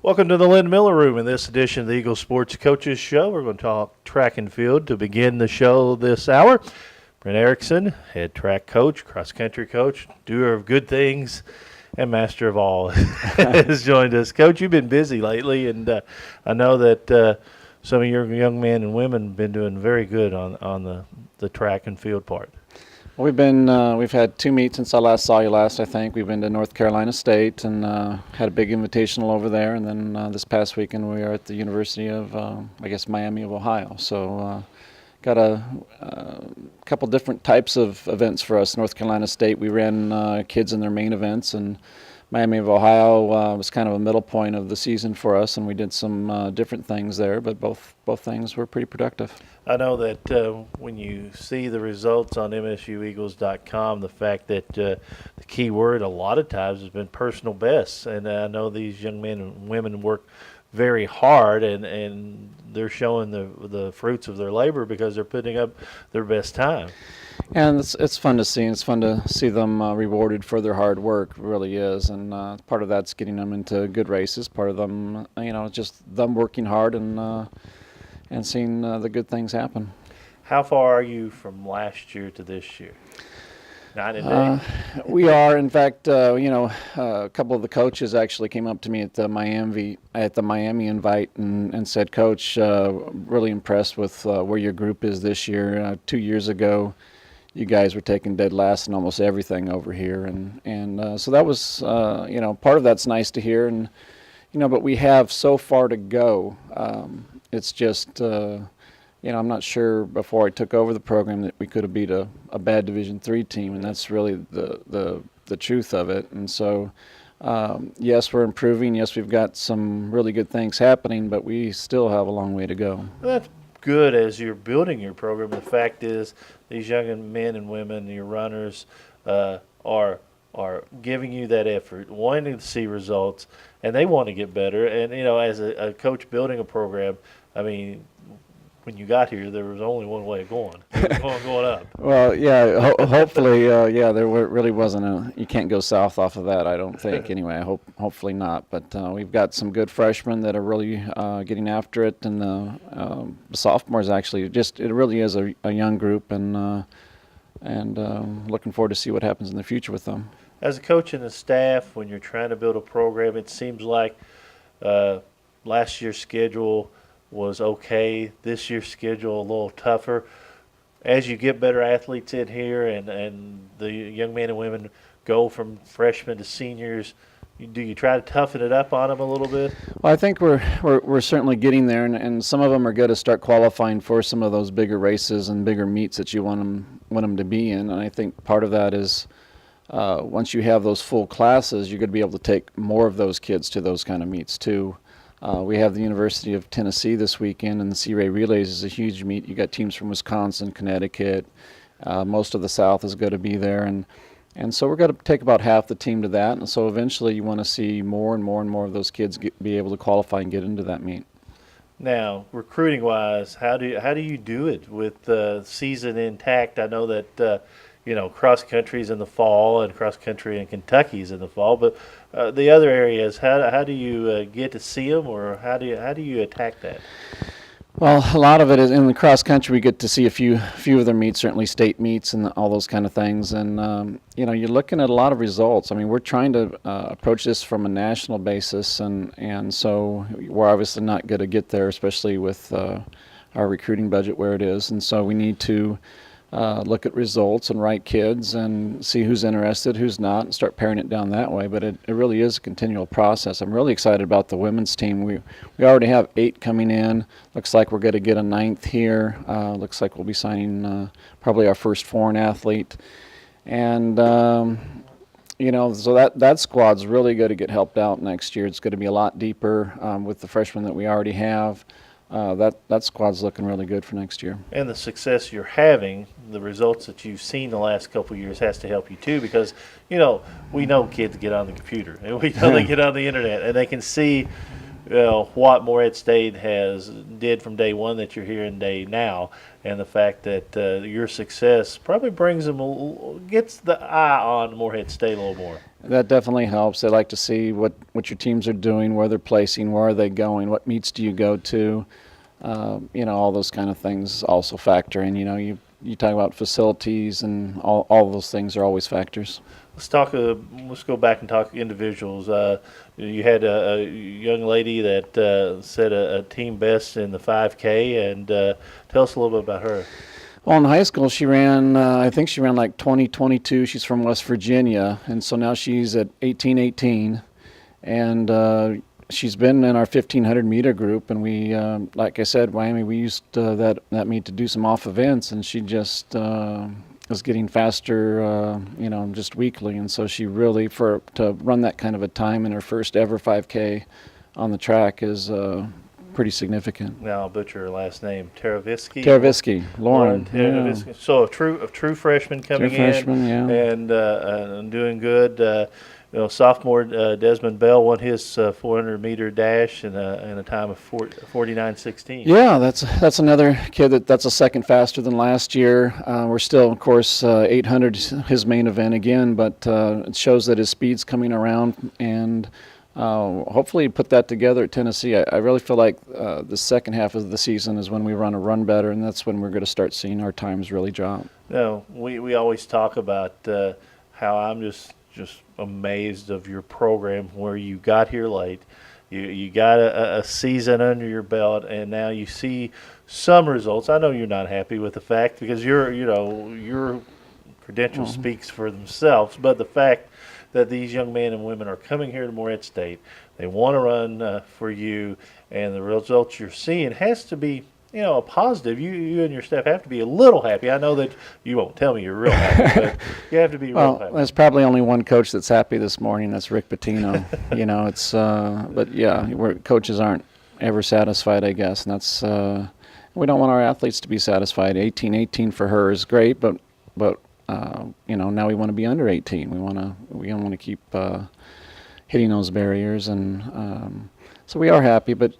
Welcome to the Lynn Miller Room. In this edition of the Eagle Sports Coaches Show, we're going to talk track and field to begin the show this hour. Brent Ericksen, head track coach, cross-country coach, doer of good things, and master of all, has joined us. Coach, you've been busy lately, and I know that some of your young men and women have been doing very good on the track and field part. Well, we've had 2 meets since I last saw you last, I think. We've been to North Carolina State and had a big invitational over there. And then this past weekend we are at the University of, Miami of Ohio. So got a couple different types of events for us. North Carolina State, we ran kids in their main events, and Miami of Ohio was kind of a middle point of the season for us, and we did some different things there, but both things were pretty productive. I know that when you see the results on MSUEagles.com, the fact that the key word a lot of times has been personal bests, and I know these young men and women work very hard, and they're showing the fruits of their labor because they're putting up their best time. And it's fun to see. It's fun to see them rewarded for their hard work. It really is. And part of that's getting them into good races. Part of them, just them working hard and seeing the good things happen. How far are you from last year to this year? 9 and 8? We are. In fact, a couple of the coaches actually came up to me at the Miami invite and said, "Coach, really impressed with where your group is this year. 2 years ago, you guys were taking dead last in almost everything over here." And so that was, part of that's nice to hear. And, but we have so far to go. It's just, I'm not sure before I took over the program that we could have beat a bad Division III team, and that's really the truth of it. And so, yes, we're improving. Yes, we've got some really good things happening, but we still have a long way to go. Well, that's good as you're building your program. The fact is, these young men and women, your runners, are giving you that effort, wanting to see results, and they want to get better. And as a coach building a program, I mean, when you got here, there was only one way of going. It was going up. Well, yeah, hopefully, there really wasn't you can't go south off of that, I don't think. Anyway, hopefully not. But we've got some good freshmen that are really getting after it, and the sophomores actually it really is a young group, and looking forward to see what happens in the future with them. As a coach and a staff, when you're trying to build a program, it seems like last year's schedule was okay. This year's schedule a little tougher. As you get better athletes in here and the young men and women go from freshmen to seniors, do you try to toughen it up on them a little bit? Well, I think we're certainly getting there, and some of them are going to start qualifying for some of those bigger races and bigger meets that you want them to be in. And I think part of that is once you have those full classes, you're going to be able to take more of those kids to those kind of meets too. We have the University of Tennessee this weekend, and the Sea Ray Relays is a huge meet. You got teams from Wisconsin, Connecticut. Most of the South is going to be there, and so we're going to take about half the team to that. And so eventually, you want to see more and more and more of those kids be able to qualify and get into that meet. Now, recruiting-wise, how do you do it with the season intact? I know that cross country's in the fall, and cross country in Kentucky's in the fall. But the other areas, how do you get to see them, or how do you attack that? Well, a lot of it is in the cross country. We get to see a few of their meets, certainly state meets and all those kind of things. And you're looking at a lot of results. I mean, we're trying to approach this from a national basis, and so we're obviously not going to get there, especially with our recruiting budget where it is. And so we need to look at results and write kids and see who's interested, who's not, and start paring it down that way. But it really is a continual process. I'm really excited about the women's team. We already have 8 coming in. Looks like we're going to get a 9th here. Looks like we'll be signing probably our first foreign athlete. And, so that squad's really going to get helped out next year. It's going to be a lot deeper with the freshmen that we already have. That squad's looking really good for next year. And the success you're having, the results that you've seen the last couple of years has to help you too, because we know kids get on the computer and we know they get on the internet and they can see what Morehead State did from day one that you're here in day now, and the fact that your success probably gets the eye on Morehead State a little more. That definitely helps. They like to see what your teams are doing, where they're placing, where are they going, what meets do you go to. All those kind of things also factor in. You talk about facilities, and all those things are always factors. Let's talk. Let's go back and talk individuals. You had a young lady that set a team best in the 5K, and tell us a little bit about her. Well, in high school, she ran, I think she ran like 20:22. She's from West Virginia, and so now she's at 18:18, and she's been in our 1,500 meter group. And we, like I said, Miami, we used that meet to do some off events, and she just was getting faster, just weekly. And so she really, to run that kind of a time in her first ever 5K on the track is pretty significant. Now I'll butcher her last name. Teravisky, Lauren. Teravisky. Yeah. So a true freshman coming Yeah. and doing good. Sophomore Desmond Bell won his 400 meter dash in a time of 49:16. Yeah, that's another kid that's a second faster than last year. We're still, of course, 800 his main event again, but it shows that his speed's coming around, and hopefully put that together at Tennessee. I really feel like the second half of the season is when we run better, and that's when we're going to start seeing our times really drop. No, we always talk about how I'm just amazed of your program, where you got here late, you got a season under your belt, and now you see some results. I know you're not happy with the fact, because your credentials speaks for themselves, but the fact that these young men and women are coming here to Morehead State, they want to run for you, and the results you're seeing has to be a positive. You and your staff have to be a little happy. I know that you won't tell me you're real happy, but you have to be real happy. There's probably only one coach that's happy this morning. That's Rick Pitino. It's but yeah, coaches aren't ever satisfied, I guess, and that's we don't want our athletes to be satisfied. 18 for her is great, but now we want to be under 18. We want to keep hitting those barriers, and so we are happy, but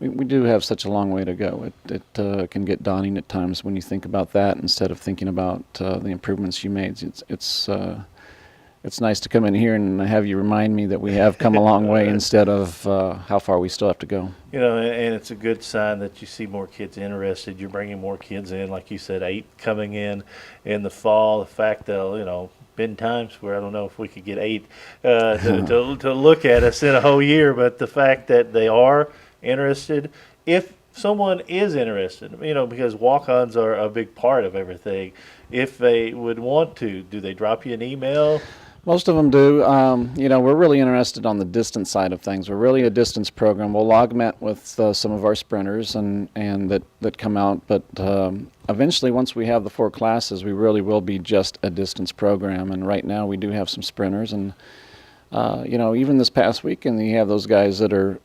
we do have such a long way to go. It can get daunting at times when you think about that instead of thinking about the improvements you made. It's nice to come in here and have you remind me that we have come a long way instead of how far we still have to go. And it's a good sign that you see more kids interested. You're bringing more kids in, like you said, 8 coming in the fall. The fact that been times where I don't know if we could get 8 to look at us in a whole year, but the fact that they are interested, if someone is interested, because walk-ons are a big part of everything. If they would want to, do they drop you an email? Most of them do. We're really interested on the distance side of things. We're really a distance program. We'll augment with some of our sprinters and that come out, but eventually, once we have the 4 classes, we really will be just a distance program. And right now, we do have some sprinters, and even this past weekend, you have those guys that are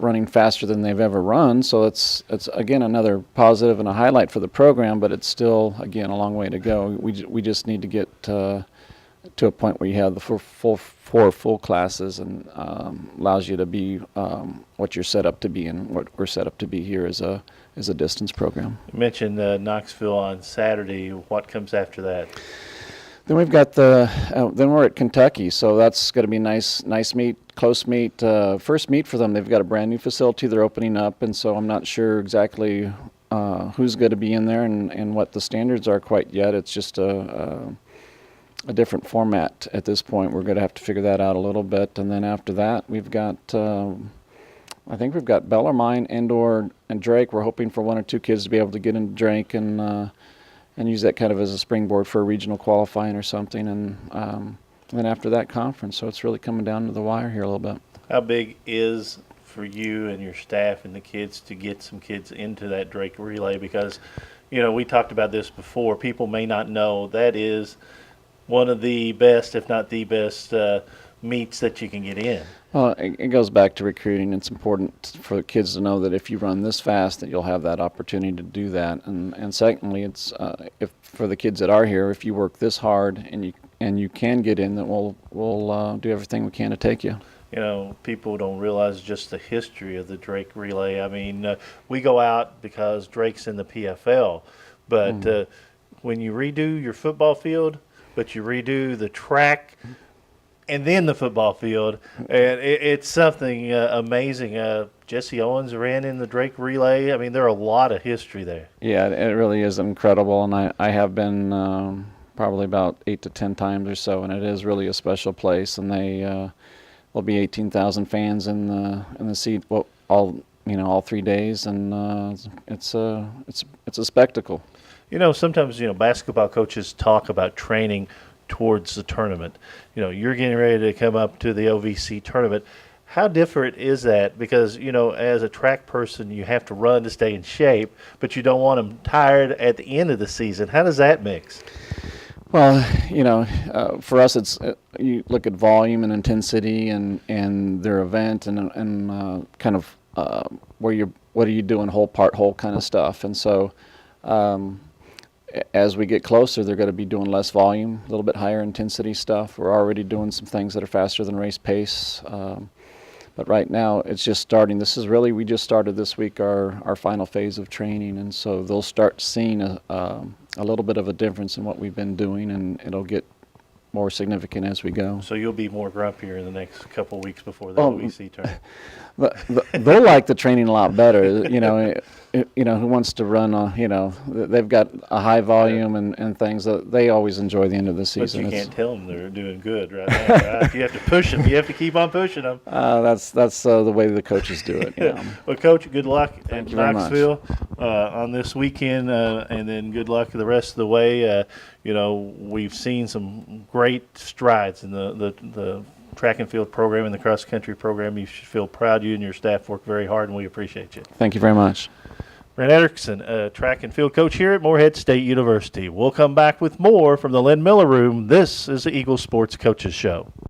running faster than they've ever run. So it's again another positive and a highlight for the program, but it's still, again, a long way to go. We just need to get to a point where you have the 4 full classes, and allows you to be what you're set up to be, and what we're set up to be here is a distance program. You mentioned Knoxville on Saturday. What comes after that? Then we've got then we're at Kentucky, so that's going to be nice meet, close meet. First meet for them. They've got a brand new facility they're opening up, and so I'm not sure exactly who's going to be in there and what the standards are quite yet. It's just a different format at this point. We're going to have to figure that out a little bit, and then after that, we've got I think we've got Bellarmine, Endor, and Drake. We're hoping for 1 or 2 kids to be able to get into Drake and use that kind of as a springboard for a regional qualifying or something, and then after that, conference. So it's really coming down to the wire here a little bit. How big is for you and your staff and the kids to get some kids into that Drake relay? Because, we talked about this before. People may not know that is one of the best, if not the best, meets that you can get in. Well, it goes back to recruiting. It's important for the kids to know that if you run this fast, that you'll have that opportunity to do that. And secondly, it's if for the kids that are here, if you work this hard and you can get in, then we'll do everything we can to take you. People don't realize just the history of the Drake relay. I mean, we go out because Drake's in the PFL, but when you redo your football field, but you redo the track, and then the football field, and it's something amazing. Jesse Owens ran in the Drake relay. I mean, there are a lot of history there. Yeah, it really is incredible, and I have been probably about 8 to 10 times or so, and it is really a special place. And there'll be 18,000 fans in the seat all 3 days, and it's a spectacle. Sometimes basketball coaches talk about training towards the tournament. You're getting ready to come up to the OVC tournament. How different is that? Because, as a track person, you have to run to stay in shape, but you don't want them tired at the end of the season. How does that mix? Well, for us, it's you look at volume and intensity and their event and kind of what are you doing whole kind of stuff. And so as we get closer, they're going to be doing less volume, a little bit higher intensity stuff. We're already doing some things that are faster than race pace. But right now, it's just starting. We just started this week our final phase of training, and so they'll start seeing a little bit of a difference in what we've been doing, and it'll get more significant as we go. So you'll be more grumpier in the next couple of weeks before the OVC tournament. They'll like the training a lot better. Who wants to run? They've got a high volume and things that they always enjoy the end of the season. But you can't tell them they're doing good right now. Right? You have to push them. You have to keep on pushing them. That's the way the coaches do it. Well, Coach, good luck Thank at you very Knoxville on this weekend, and then good luck the rest of the way. We've seen some great strides in the track and field program and the cross country program. You should feel proud. You and your staff work very hard, and we appreciate you. Thank you very much. Brent Ericksen, track and field coach here at Morehead State University. We'll come back with more from the Lynn Miller Room. This is the Eagle Sports Coaches Show.